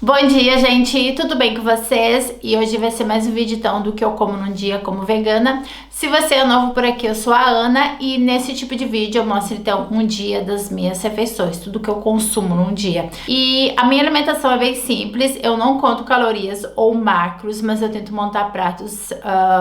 Bom dia, gente! Tudo bem com vocês? E hoje vai ser mais um vídeo então do que eu como num dia como vegana. Se você é novo por aqui, eu sou a Ana e nesse tipo de vídeo eu mostro então um dia das minhas refeições, tudo que eu consumo num dia. E a minha alimentação é bem simples, eu não conto calorias ou macros, mas eu tento montar pratos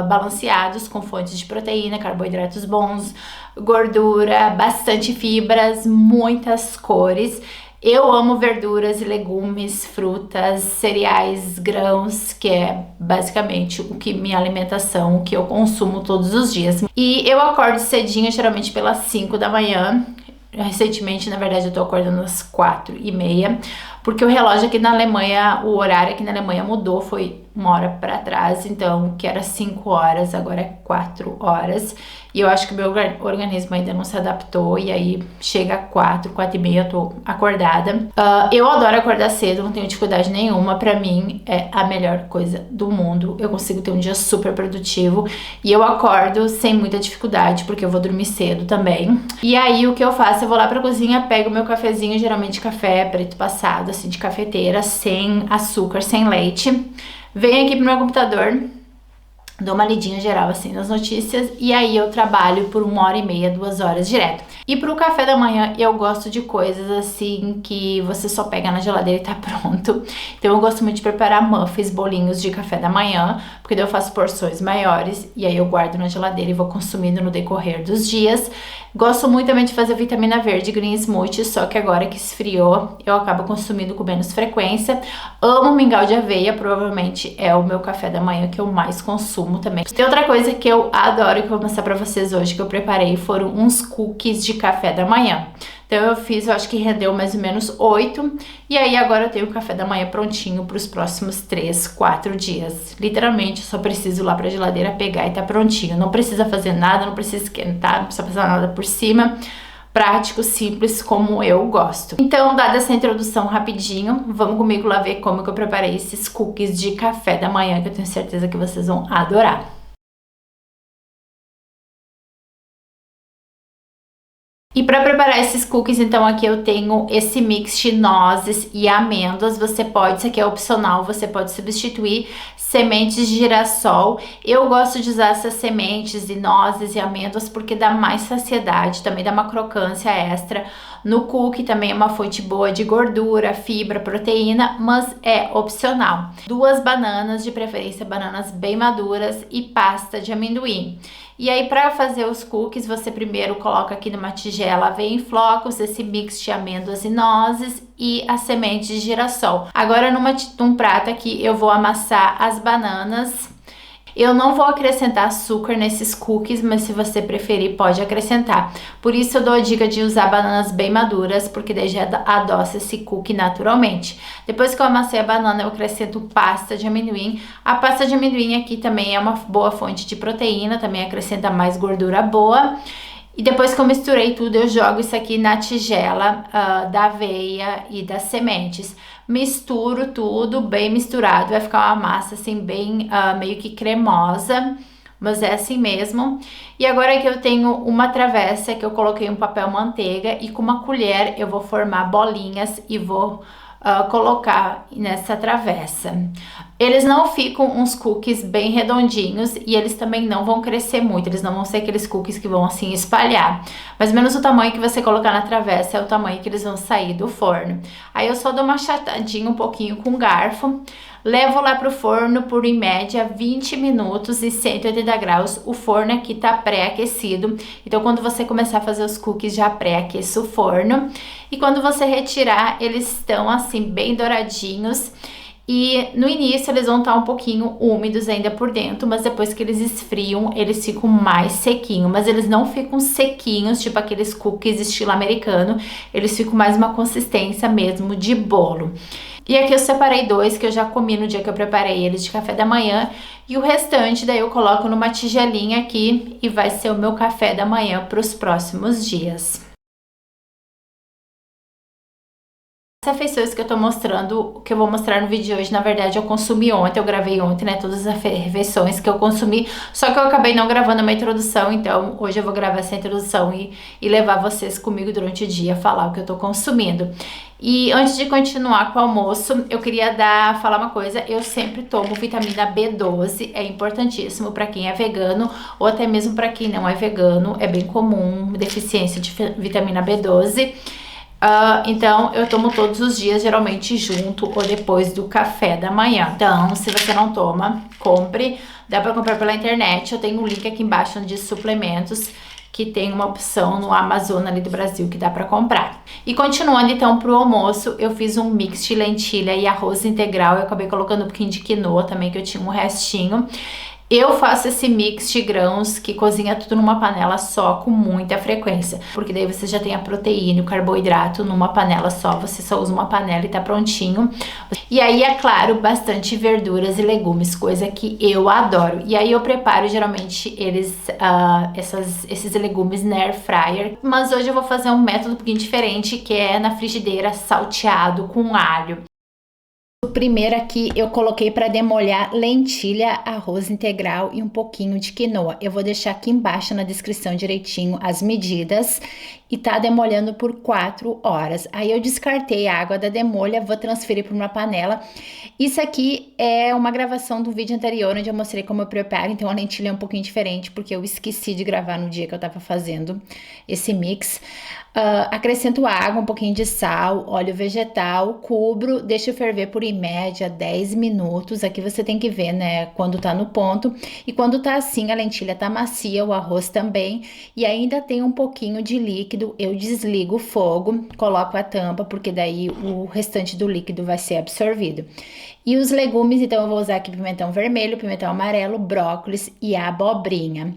balanceados com fontes de proteína, carboidratos bons, gordura, bastante fibras, muitas cores. Eu amo verduras e legumes, frutas, cereais, grãos, que é basicamente o que minha alimentação, o que eu consumo todos os dias. E eu acordo cedinho, geralmente pelas 5 da manhã. Recentemente, na verdade, eu tô acordando às 4h30, porque o relógio aqui na Alemanha, o horário aqui na Alemanha mudou, foi uma hora para trás, então que era 5 horas, agora é 4 horas. E eu acho que o meu organismo ainda não se adaptou, e aí chega a 4h30 eu tô acordada. Eu adoro acordar cedo, não tenho dificuldade nenhuma, pra mim é a melhor coisa do mundo. Eu consigo ter um dia super produtivo e eu acordo sem muita dificuldade, porque eu vou dormir cedo também. E aí o que eu faço? Eu vou lá pra cozinha, pego meu cafezinho, geralmente café preto passado, assim, de cafeteira, sem açúcar, sem leite. Venho aqui pro meu computador, dou uma lidinha geral assim nas notícias e aí eu trabalho por 1h30, 2 horas direto. E pro café da manhã eu gosto de coisas assim que você só pega na geladeira e tá pronto. Então eu gosto muito de preparar muffins, bolinhos de café da manhã, porque daí eu faço porções maiores e aí eu guardo na geladeira e vou consumindo no decorrer dos dias. Gosto muito também de fazer vitamina verde, green smoothie, só que agora que esfriou eu acabo consumindo com menos frequência. Amo mingau de aveia, provavelmente é o meu café da manhã que eu mais consumo também. Tem outra coisa que eu adoro e que eu vou mostrar pra vocês hoje que eu preparei, foram uns cookies de café da manhã. Então eu fiz, eu acho que rendeu mais ou menos 8, e aí agora eu tenho o café da manhã prontinho para os próximos 3, 4 dias. Literalmente, eu só preciso ir lá pra geladeira pegar e tá prontinho. Não precisa fazer nada, não precisa esquentar, não precisa fazer nada por cima. Prático, simples, como eu gosto. Então, dada essa introdução rapidinho, vamos comigo lá ver como que eu preparei esses cookies de café da manhã, que eu tenho certeza que vocês vão adorar. E para preparar esses cookies, então aqui eu tenho esse mix de nozes e amêndoas. Você pode, isso aqui é opcional, você pode substituir sementes de girassol. Eu gosto de usar essas sementes de nozes e amêndoas porque dá mais saciedade, também dá uma crocância extra. No cookie também é uma fonte boa de gordura, fibra, proteína, mas é opcional. 2 bananas, de preferência bananas bem maduras, e pasta de amendoim. E aí, para fazer os cookies, você primeiro coloca aqui numa tigela aveia em flocos, esse mix de amêndoas e nozes e as sementes de girassol. Agora, num prato aqui, eu vou amassar as bananas. Eu não vou acrescentar açúcar nesses cookies, mas se você preferir, pode acrescentar. Por isso eu dou a dica de usar bananas bem maduras, porque daí já adoça esse cookie naturalmente. Depois que eu amassei a banana, eu acrescento pasta de amendoim. A pasta de amendoim aqui também é uma boa fonte de proteína, também acrescenta mais gordura boa. E depois que eu misturei tudo, eu jogo isso aqui na tigela da aveia e das sementes. Misturo tudo bem misturado, vai ficar uma massa assim bem meio que cremosa, mas é assim mesmo. E agora que eu tenho uma travessa que eu coloquei um papel manteiga e com uma colher eu vou formar bolinhas e vou colocar nessa travessa. Eles não ficam uns cookies bem redondinhos e eles também não vão crescer muito, eles não vão ser aqueles cookies que vão assim espalhar. Mais ou menos o tamanho que você colocar na travessa é o tamanho que eles vão sair do forno. Aí eu só dou uma achatadinha um pouquinho com o garfo, levo lá pro forno por em média 20 minutos e 180 graus. O forno aqui tá pré-aquecido, então quando você começar a fazer os cookies já pré-aqueça o forno. E quando você retirar, eles estão assim bem douradinhos. E no início eles vão estar um pouquinho úmidos ainda por dentro, mas depois que eles esfriam, eles ficam mais sequinhos. Mas eles não ficam sequinhos, tipo aqueles cookies estilo americano. Eles ficam mais uma consistência mesmo de bolo. E aqui eu separei 2 que eu já comi no dia que eu preparei eles de café da manhã. E o restante daí eu coloco numa tigelinha aqui e vai ser o meu café da manhã para os próximos dias. As refeições que eu tô mostrando, que eu vou mostrar no vídeo de hoje, na verdade eu consumi ontem, eu gravei ontem, né, todas as refeições que eu consumi, só que eu acabei não gravando uma introdução, então hoje eu vou gravar essa introdução e levar vocês comigo durante o dia, falar o que eu tô consumindo. E antes de continuar com o almoço, eu queria falar uma coisa, eu sempre tomo vitamina B12, é importantíssimo para quem é vegano, ou até mesmo para quem não é vegano, é bem comum deficiência de vitamina B12. Então eu tomo todos os dias, geralmente junto ou depois do café da manhã. Então, se você não toma, compre. Dá pra comprar pela internet. Eu tenho um link aqui embaixo de suplementos, que tem uma opção no Amazon ali do Brasil que dá pra comprar. E continuando então pro almoço, eu fiz um mix de lentilha e arroz integral. Eu acabei colocando um pouquinho de quinoa também, que eu tinha um restinho. Eu faço esse mix de grãos que cozinha tudo numa panela só com muita frequência, porque daí você já tem a proteína e o carboidrato numa panela só, você só usa uma panela e tá prontinho. E aí, é claro, bastante verduras e legumes, coisa que eu adoro. E aí eu preparo geralmente esses legumes na air fryer, mas hoje eu vou fazer um método um pouquinho diferente, que é na frigideira salteado com alho. O primeiro aqui eu coloquei para demolhar lentilha, arroz integral e um pouquinho de quinoa. Eu vou deixar aqui embaixo na descrição direitinho as medidas e tá demolhando por 4 horas. Aí eu descartei a água da demolha, vou transferir para uma panela. Isso aqui é uma gravação do vídeo anterior onde eu mostrei como eu preparo, então a lentilha é um pouquinho diferente porque eu esqueci de gravar no dia que eu tava fazendo esse mix. Acrescento água, um pouquinho de sal, óleo vegetal, cubro, deixo ferver por em média 10 minutos. Aqui você tem que ver, né, quando tá no ponto. E quando tá assim, a lentilha tá macia, o arroz também. E ainda tem um pouquinho de líquido, eu desligo o fogo, coloco a tampa, porque daí o restante do líquido vai ser absorvido. E os legumes, então eu vou usar aqui pimentão vermelho, pimentão amarelo, brócolis e abobrinha.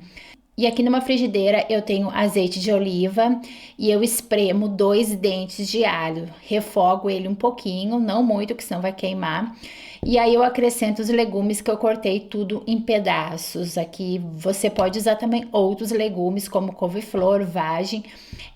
E aqui numa frigideira eu tenho azeite de oliva e eu espremo 2 dentes de alho. Refogo ele um pouquinho, não muito, que senão vai queimar. E aí eu acrescento os legumes que eu cortei tudo em pedaços. Aqui você pode usar também outros legumes como couve-flor, vagem.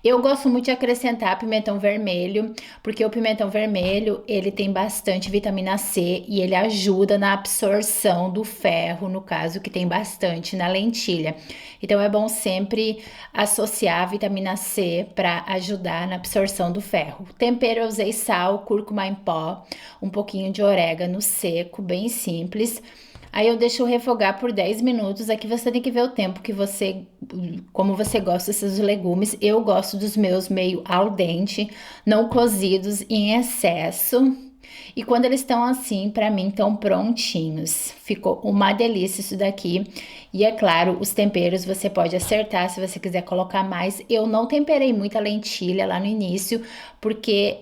Eu gosto muito de acrescentar pimentão vermelho, porque o pimentão vermelho, ele tem bastante vitamina C e ele ajuda na absorção do ferro, no caso que tem bastante na lentilha. Então é bom sempre associar a vitamina C para ajudar na absorção do ferro. Tempero eu usei sal, cúrcuma em pó, um pouquinho de orégano seco, bem simples. Aí eu deixo refogar por 10 minutos. Aqui você tem que ver o tempo que como você gosta desses legumes. Eu gosto dos meus meio al dente, não cozidos em excesso. E quando eles estão assim, pra mim, estão prontinhos. Ficou uma delícia isso daqui. E é claro, os temperos você pode acertar se você quiser colocar mais. Eu não temperei muita lentilha lá no início, porque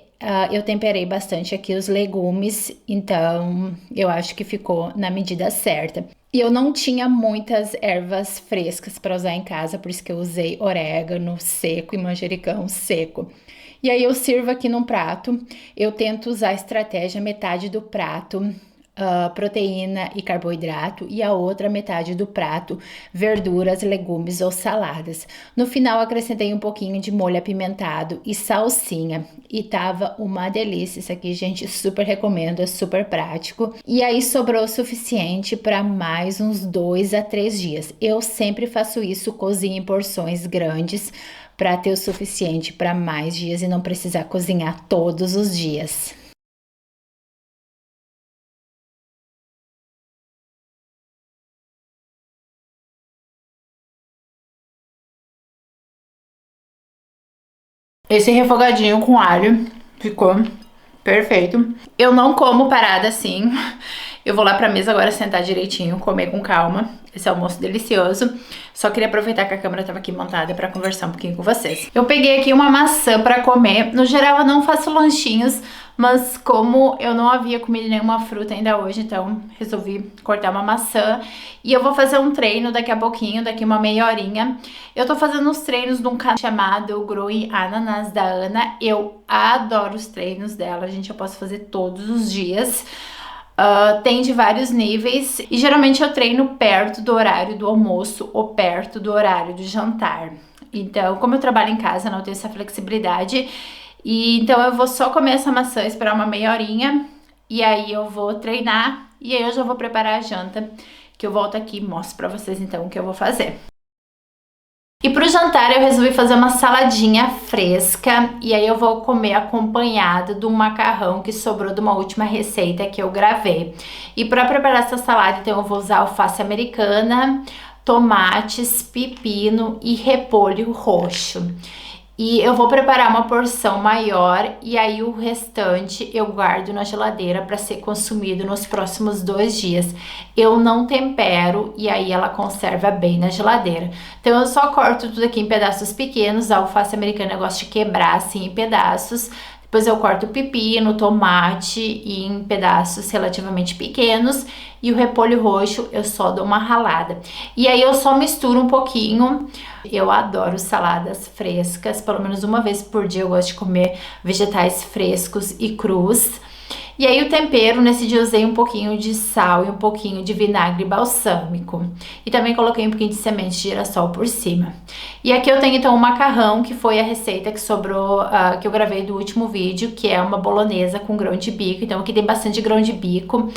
eu temperei bastante aqui os legumes, então eu acho que ficou na medida certa. E eu não tinha muitas ervas frescas para usar em casa, por isso que eu usei orégano seco e manjericão seco. E aí eu sirvo aqui num prato, eu tento usar a estratégia metade do prato, proteína e carboidrato, e a outra metade do prato, verduras, legumes ou saladas. No final acrescentei um pouquinho de molho apimentado e salsinha, e tava uma delícia. Isso aqui, gente, super recomendo, é super prático. E aí sobrou o suficiente para mais uns 2 a 3 dias. Eu sempre faço isso, cozinho em porções grandes, para ter o suficiente para mais dias e não precisar cozinhar todos os dias. Esse refogadinho com alho ficou perfeito. Eu não como parada assim. Eu vou lá pra mesa agora sentar direitinho, comer com calma. Esse almoço delicioso. Só queria aproveitar que a câmera tava aqui montada pra conversar um pouquinho com vocês. Eu peguei aqui uma maçã pra comer. No geral eu não faço lanchinhos, mas como eu não havia comido nenhuma fruta ainda hoje, então resolvi cortar uma maçã. E eu vou fazer um treino daqui a pouquinho, daqui uma meia horinha. Eu tô fazendo uns treinos de um canal chamado Growing Ananas da Ana. Eu adoro os treinos dela, gente, eu posso fazer todos os dias. Tem de vários níveis e geralmente eu treino perto do horário do almoço ou perto do horário do jantar. Então, como eu trabalho em casa, não tenho essa flexibilidade, E então eu vou só comer essa maçã, esperar uma meia horinha. E aí eu vou treinar. E aí eu já vou preparar a janta, que eu volto aqui e mostro pra vocês então o que eu vou fazer. E pro jantar eu resolvi fazer uma saladinha fresca. E aí eu vou comer acompanhada de um macarrão que sobrou de uma última receita que eu gravei. E para preparar essa salada, então eu vou usar alface americana, tomates, pepino e repolho roxo. E eu vou preparar uma porção maior e aí o restante eu guardo na geladeira para ser consumido nos próximos 2 dias. Eu não tempero e aí ela conserva bem na geladeira. Então eu só corto tudo aqui em pedaços pequenos. A alface americana eu gosto de quebrar assim em pedaços. Depois eu corto o pepino, tomate em pedaços relativamente pequenos e o repolho roxo eu só dou uma ralada. E aí eu só misturo um pouquinho. Eu adoro saladas frescas, pelo menos uma vez por dia eu gosto de comer vegetais frescos e crus. E aí o tempero, nesse dia eu usei um pouquinho de sal e um pouquinho de vinagre balsâmico. E também coloquei um pouquinho de semente de girassol por cima. E aqui eu tenho então o macarrão, que foi a receita que sobrou, que eu gravei do último vídeo, que é uma bolonhesa com grão de bico. Então aqui tem bastante grão de bico.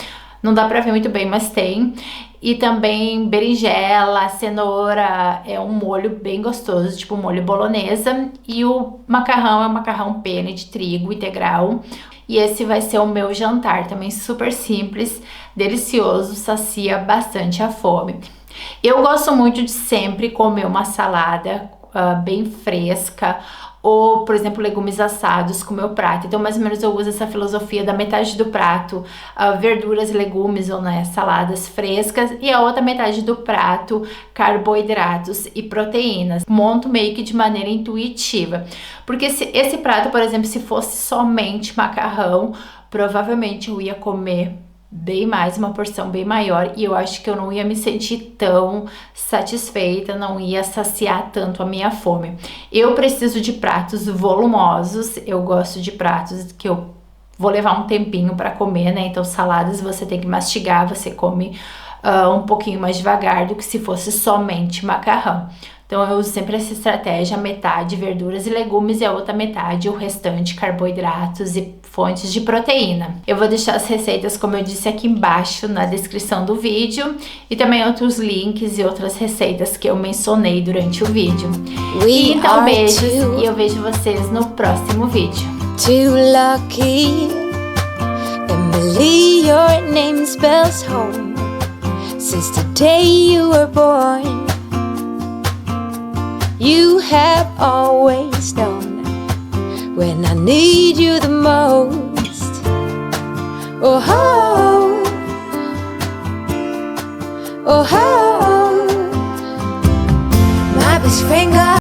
Não dá pra ver muito bem, mas tem. E também berinjela, cenoura, é um molho bem gostoso, tipo molho bolonhesa. E o macarrão é um macarrão penne de trigo integral. E esse vai ser o meu jantar, também super simples, delicioso, sacia bastante a fome. Eu gosto muito de sempre comer uma salada bem fresca, ou, por exemplo, legumes assados com o meu prato. Então, mais ou menos, eu uso essa filosofia da metade do prato, verduras e legumes ou saladas frescas, e a outra metade do prato, carboidratos e proteínas. Monto meio que de maneira intuitiva. Porque esse prato, por exemplo, se fosse somente macarrão, provavelmente eu ia comer bem mais, uma porção bem maior, e eu acho que eu não ia me sentir tão satisfeita, não ia saciar tanto a minha fome. Eu preciso de pratos volumosos, eu gosto de pratos que eu vou levar um tempinho para comer, né? Então saladas você tem que mastigar, você come um pouquinho mais devagar do que se fosse somente macarrão. Então eu uso sempre essa estratégia, metade verduras e legumes e a outra metade o restante carboidratos e fontes de proteína. Eu vou deixar as receitas, como eu disse, aqui embaixo na descrição do vídeo e também outros links e outras receitas que eu mencionei durante o vídeo. E então beijos e eu vejo vocês no próximo vídeo. Too lucky, Emily, your name spells home. Since the day you were born, you have always known when I need you the most. Oh, oh, oh, oh. My best friend got